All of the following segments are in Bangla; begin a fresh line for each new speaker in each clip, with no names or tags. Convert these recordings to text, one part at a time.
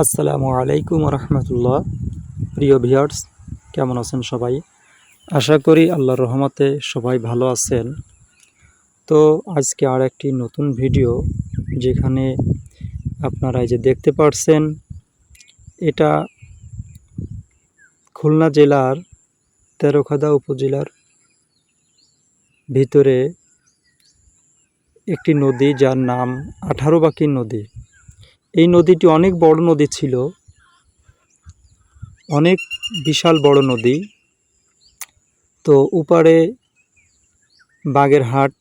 আসসালামু আলাইকুম রহমতুল্লাহ। প্রিয় ভিউয়ার্স, কেমন আছেন সবাই? আশা করি আল্লাহর রহমতে সবাই ভালো আছেন। তো আজকে আর একটি নতুন ভিডিও, যেখানে আপনারা এই যে দেখতে পাচ্ছেন, এটা খুলনা জেলার তেরখাদা উপজেলার ভিতরে একটি নদী, যার নাম 18 বাঁকি নদী। এই নদীটি অনেক বড় নদী ছিল, অনেক বিশাল বড় নদী। তো উপারে বাগেরহাট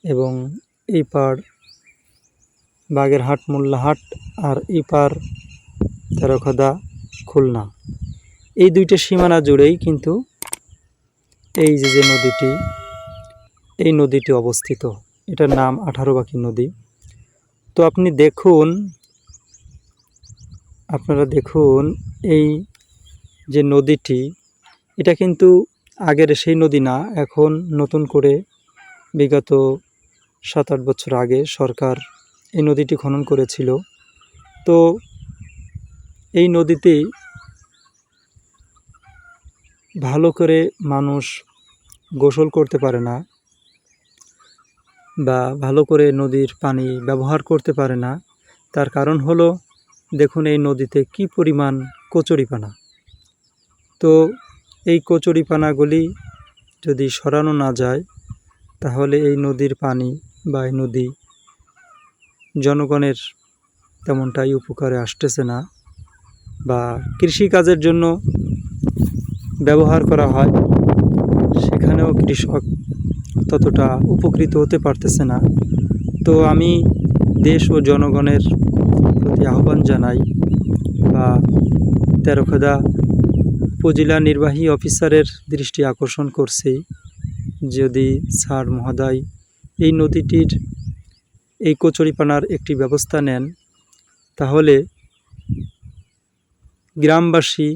এবং এই পার বাগেরহাট মোল্লাহাট, আর এই পার তেরখাদা খুলনা, এই দুইটা সীমানা জুড়েই কিন্তু এই যে নদীটি, এই নদীটি অবস্থিত। এটার নাম 18 বাঁকি নদী। তো আপনারা দেখুন এই যে নদীটি, এটা কিন্তু আগের সেই নদী না। এখন নতুন করে বিগত 7-8 বছর আগে সরকার এই নদীটি খনন করেছিল। তো এই নদীতে ভালো করে মানুষ গোসল করতে পারে না, বা ভালো করে নদীর পানি ব্যবহার করতে পারে না। তার কারণ হলো, দেখুন এই নদীতে কি পরিমাণ কচুরিপানা। তো এই কচুরিপানাগুলি যদি সরানো না যায়, তাহলে এই নদীর পানি বা এই নদী জনগণের তেমনটাই উপকারে আসতেছে না, বা কৃষিকাজের জন্য ব্যবহার করা হয়, সেখানেও কৃষক ততটা উপকৃত হতে পারতেছে না। তো আমি দেশ ও জনগণের প্রতি আহ্বান জানাই, বা তেরখাদা উপজেলা নির্বাহী অফিসারের দৃষ্টি আকর্ষণ করছি, যদি স্যার মহোদয় এই নদীটির এই কচুরিপানার একটি ব্যবস্থা নেন, তাহলে গ্রামবাসী,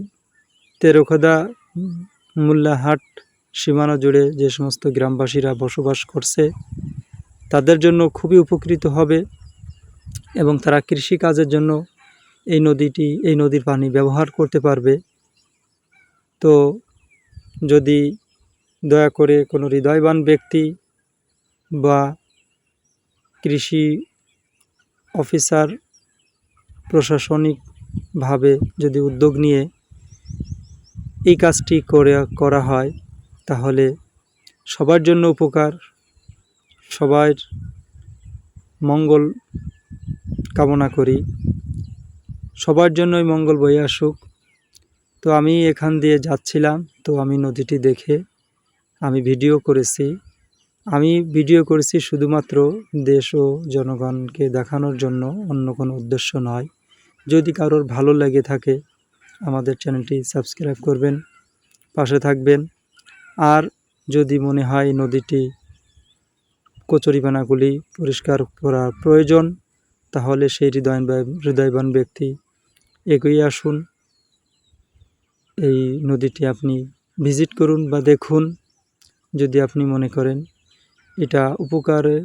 তেরখাদা মোল্লাহাট সীমানা জুড়ে যে সমস্ত গ্রামবাসীরা বসবাস করছে, তাদের জন্য খুবই উপকৃত হবে, এবং তারা কৃষিকাজের জন্য এই নদীর পানি ব্যবহার করতে পারবে। তো যদি দয়া করে কোনো হৃদয়বান ব্যক্তি বা কৃষি অফিসার প্রশাসনিকভাবে যদি উদ্যোগ নিয়ে এই কাজটি করা হয়, তাহলে সবার জন্য উপকার, সবার মঙ্গল কামনা করি, সবার জন্যই মঙ্গল বয়ে আসুক। তো আমি এখান দিয়ে যাচ্ছিলাম, তো আমি নদীটি দেখে আমি ভিডিও করেছি শুধুমাত্র দেশ ও জনগণকে দেখানোর জন্য, অন্য কোনো উদ্দেশ্য নয়। যদি কারোর ভালো লেগে থাকে, আমাদের চ্যানেলটি সাবস্ক্রাইব করবেন, পাশে থাকবেন। আর যদি মনে হয় নদীটি কচুরিপানাগুলি পরিষ্কার করার প্রয়োজন, তাহলে সেই হৃদয়বান ব্যক্তি এগিয়ে আসুন, এই নদীটি আপনি ভিজিট করুন বা দেখুন। যদি আপনি মনে করেন এটা উপকারে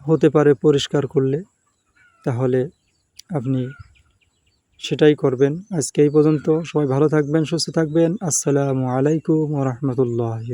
হতে পারে পরিষ্কার করলে, তাহলে আপনি সেটাই করবেন। আজকে এই পর্যন্ত। সবাই ভালো থাকবেন, সুস্থ থাকবেন। আসসালামু আলাইকুম ওয়া রাহমাতুল্লাহি।